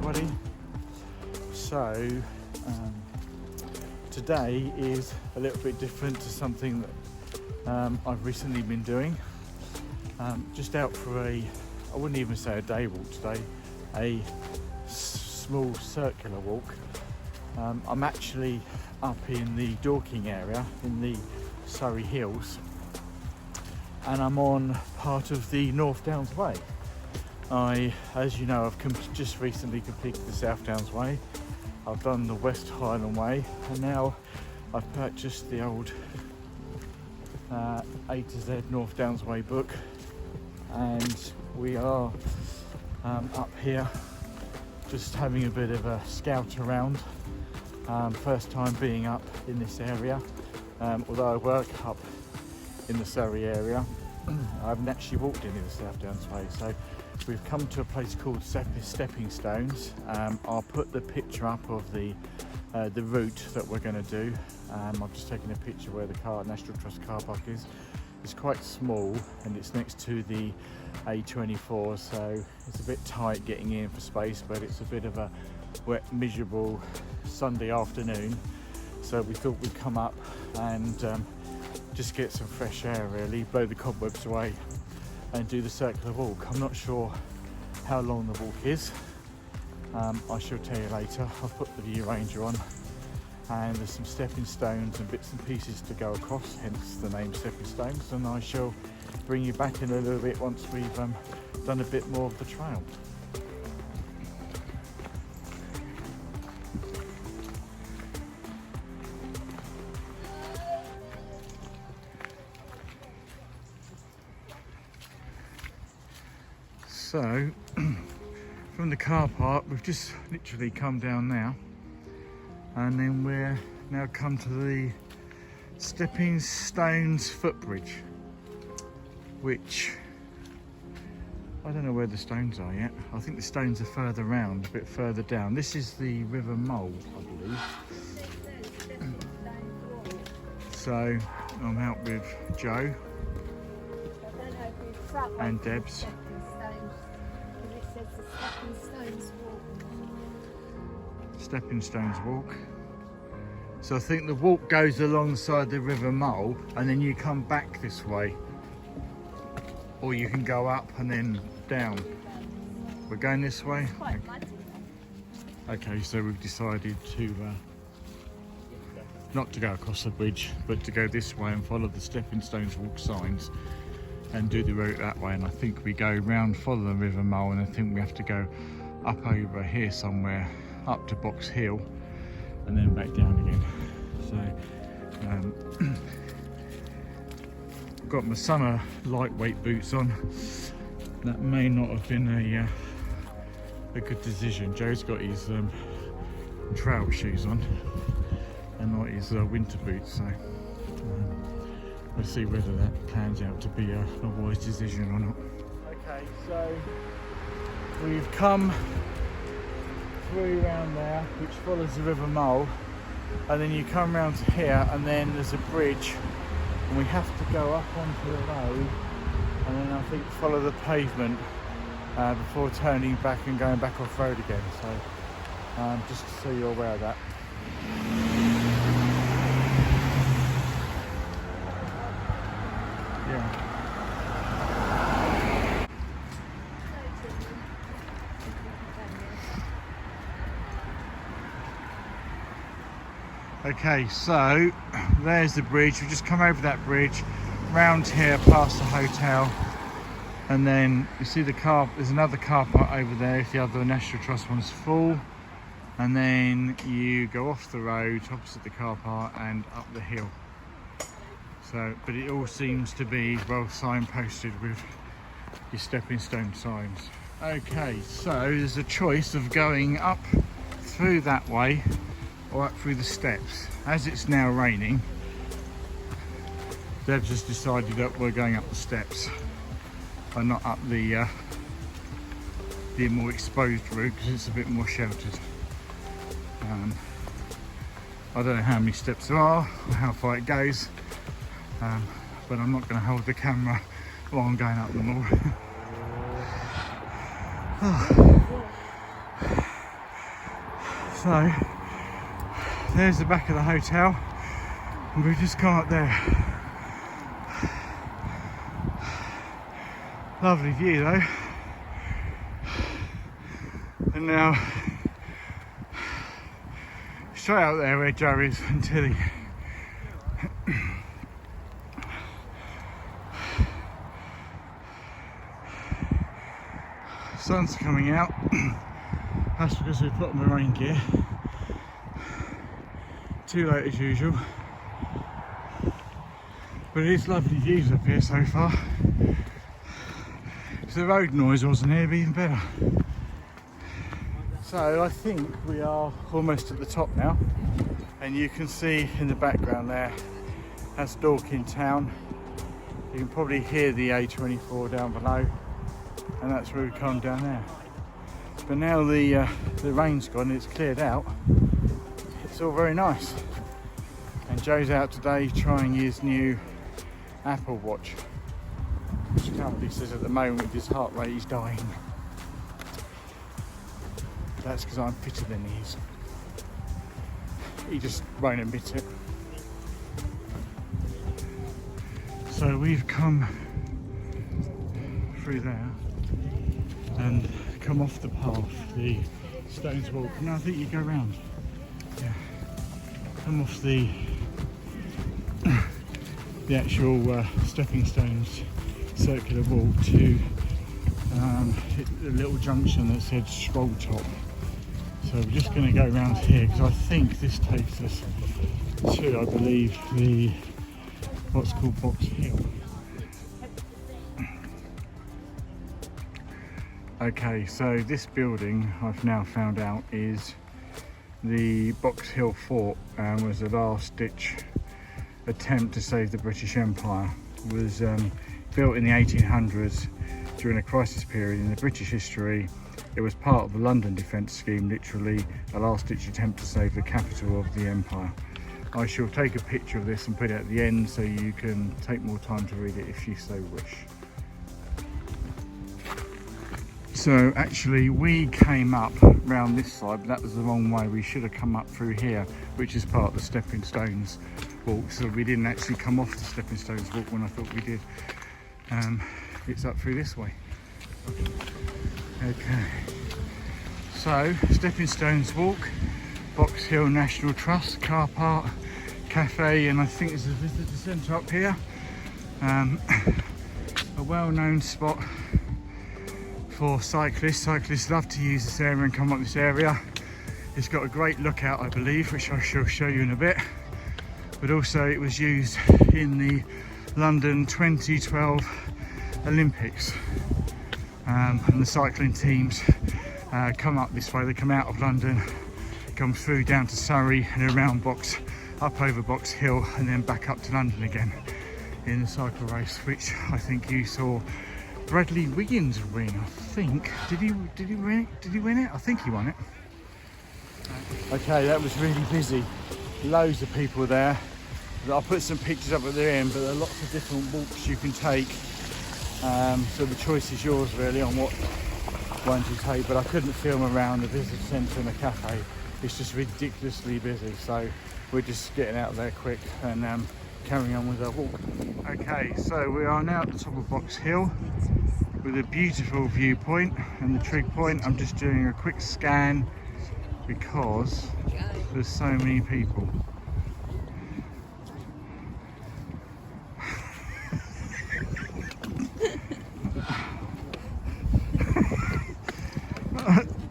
everybody. So today is a little bit different to something that I've recently been doing. Just out for I wouldn't even say a day walk today, a small circular walk. I'm actually up in the Dorking area in the Surrey Hills, and I'm on part of the North Downs Way. As you know, I've just recently completed the South Downs Way. I've done the West Highland Way, and now I've purchased the old A to Z North Downs Way book, and we are up here just having a bit of a scout around. First time being up in this area, although I work up in the Surrey area. I haven't actually walked any of the South Downs Way, so we've come to a place called Stepping Stones. I'll put the picture up of the route that we're going to do. I've just taken a picture where the National Trust car park is. It's quite small and it's next to the A24, so it's a bit tight getting in for space, but it's a bit of a wet, miserable Sunday afternoon, so we thought we'd come up and just get some fresh air, really, blow the cobwebs away and do the circular walk. I'm not sure how long the walk is. I shall tell you later. I've put the view ranger on, and there's some stepping stones and bits and pieces to go across, hence the name Stepping Stones, and I shall bring you back in a little bit once we've done a bit more of the trail. So, from the car park, we've just literally come down now, and then we're now come to the Stepping Stones footbridge, which I don't know where the stones are yet. I think the stones are further round, a bit further down. This is the River Mole, I believe. So I'm out with Joe and Debs. Stepping Stones walk. So I think the walk goes alongside the River Mole, and then you come back this way, or you can go up and then down. We're going this way. Okay, so we've decided to not to go across the bridge, but to go this way and follow the Stepping Stones walk signs and do the route that way. And I think we go round, follow the River Mole, and I think we have to go up over here somewhere, up to Box Hill, and then back down again. So got my summer lightweight boots on. That may not have been a good decision. Joe's got his trail shoes on and not his winter boots, so we'll see whether that pans out to be a wise decision or not. Okay, so we've come through around there, which follows the River Mole, and then you come round to here, and then there's a bridge, and we have to go up onto the road, and then I think follow the pavement before turning back and going back off road again. So just so you're aware of that. Yeah. Okay, so there's the bridge. We just come over that bridge, round here past the hotel, and then you see there's another car park over there if the other National Trust one's full, and then you go off the road opposite the car park and up the hill. So, but it all seems to be well signposted with your stepping stone signs. Okay, so there's a choice of going up through that way or up through the steps. As it's now raining, Debs has decided that we're going up the steps and not up the more exposed route, because it's a bit more sheltered. I don't know how many steps there are or how far it goes, but I'm not going to hold the camera while I'm going up them all. Oh. So there's the back of the hotel, and we've just gone up there. Lovely view though. And now straight out there where Joe is and Tilly. Sun's coming out. That's because we've put on the rain gear. Too late as usual. But it is lovely views up here so far. If the road noise wasn't here, it'd be even better. So I think we are almost at the top now, and you can see in the background there, that's Dorking town. You can probably hear the A24 down below, and that's where we come down there. But now the rain's gone and it's cleared out, it's all very nice. And Joe's out today trying his new Apple Watch, which currently says at the moment with his heart rate he's dying. That's because I'm fitter than he is. He just won't admit it. So we've come through there and come off the path, the Stones Walk. No, I think you go round. Yeah. Come off the actual stepping stones circular walk to the little junction that said Stroll Top. So we're just going to go around here because I think this takes us to, I believe, the what's called Box Hill. Okay, so this building I've now found out is the Box Hill Fort, and was the last ditch attempt to save the British Empire. It was built in the 1800s during a crisis period in the British history. It was part of the London defence scheme, literally a last ditch attempt to save the capital of the empire. I shall take a picture of this and put it at the end so you can take more time to read it if you so wish. So actually we came up round this side, but that was the wrong way. We should have come up through here, which is part of the Stepping Stones walk. So we didn't actually come off the Stepping Stones walk when I thought we did. It's up through this way. Okay, so Stepping Stones walk, Box Hill National Trust, car park, cafe, and I think there's a visitor centre up here. A well-known spot for cyclists. Cyclists love to use this area and come up this area. It's got a great lookout, I believe, which I shall show you in a bit. But also it was used in the London 2012 Olympics. And the cycling teams come up this way. They come out of London, come through down to Surrey and around up over Box Hill, and then back up to London again in the cycle race, which I think you saw Bradley Wiggins win. I think did he win it? Did he win it? I think he won it. Okay, that was really busy. Loads of people there. I'll put some pictures up at the end, but there are lots of different walks you can take. So the choice is yours really on what ones you take, but I couldn't film around the visitor centre and the cafe. It's just ridiculously busy, so we're just getting out there quick and carrying on with our walk. Okay, so we are now at the top of Box Hill with a beautiful viewpoint and the trig point. I'm just doing a quick scan because there's so many people.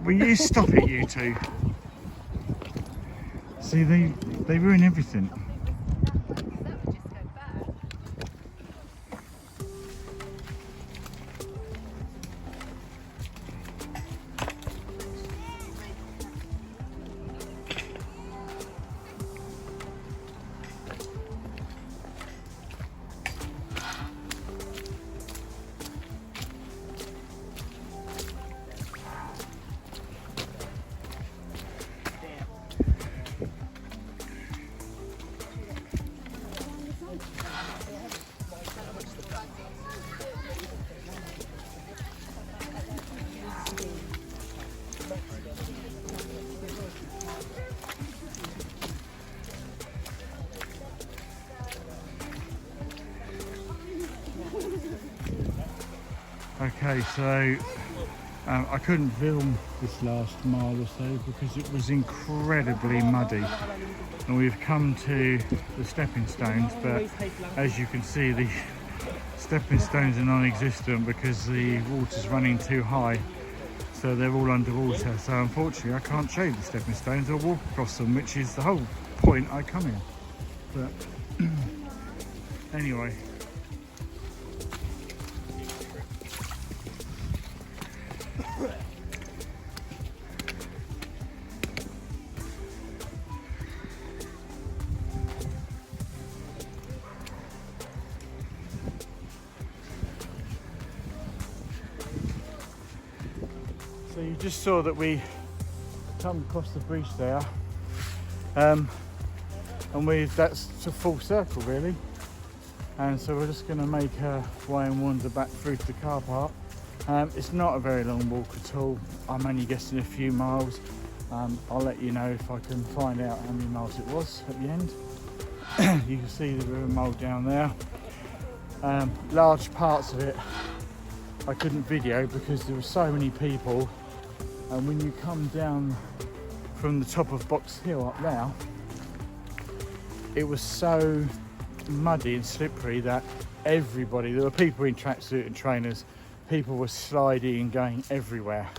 Will you stop it, you two? See, they ruin everything. Okay, so I couldn't film this last mile or so because it was incredibly muddy, and we've come to the stepping stones, but as you can see the stepping stones are non-existent because the water's running too high, so they're all underwater. So unfortunately I can't show you the stepping stones or walk across them, which is the whole point I come here. But anyway, so you just saw that we come across the bridge there, and that's a full circle really, and so we're just going to make our way and wander back through to the car park. It's not a very long walk at all. I'm only guessing a few miles. I'll let you know if I can find out how many miles it was at the end. You can see the river mole down there. Large parts of it I couldn't video because there were so many people, and when you come down from the top of Box Hill up there, it was so muddy and slippery that everybody, there were people in tracksuit and trainers, people were sliding and going everywhere,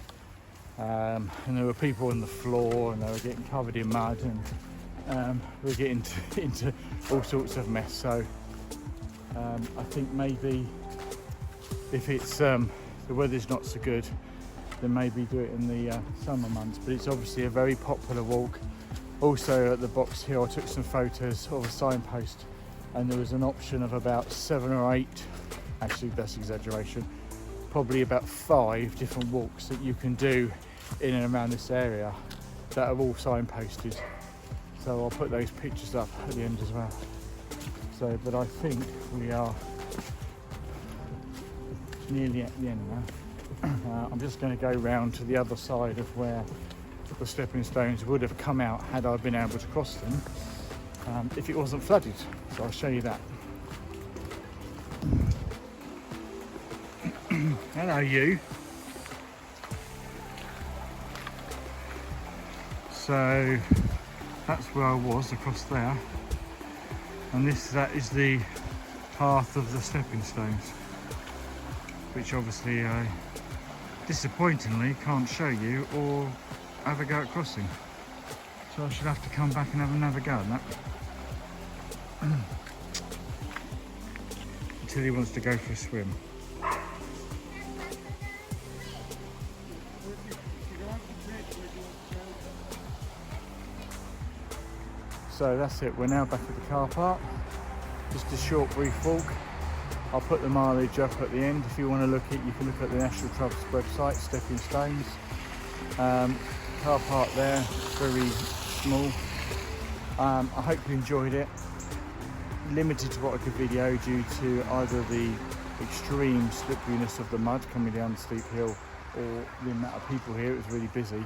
and there were people on the floor and they were getting covered in mud, and we were getting into all sorts of mess. So I think maybe if it's the weather's not so good, then maybe do it in the summer months, but it's obviously a very popular walk. Also at the Box Hill I took some photos of a signpost, and there was an option of about 7 or 8, actually that's exaggeration, probably about 5 different walks that you can do in and around this area that are all signposted. So I'll put those pictures up at the end as well. So, but I think we are nearly at the end now. I'm just going to go round to the other side of where the stepping stones would have come out had I been able to cross them, if it wasn't flooded. So I'll show you that. Hello you. So that's where I was, across there, and that is the path of the stepping stones, which obviously I disappointingly can't show you or have a go at crossing, so I should have to come back and have another go at that until he wants to go for a swim. So that's it, we're now back at the car park. Just a short brief walk. I'll put the mileage up at the end. If you want to look at it, you can look at the National Trust website, Stepping Stones. Car park there, very small. I hope you enjoyed it. Limited to what I could video due to either the extreme slipperiness of the mud coming down the steep hill or the amount of people here. It was really busy.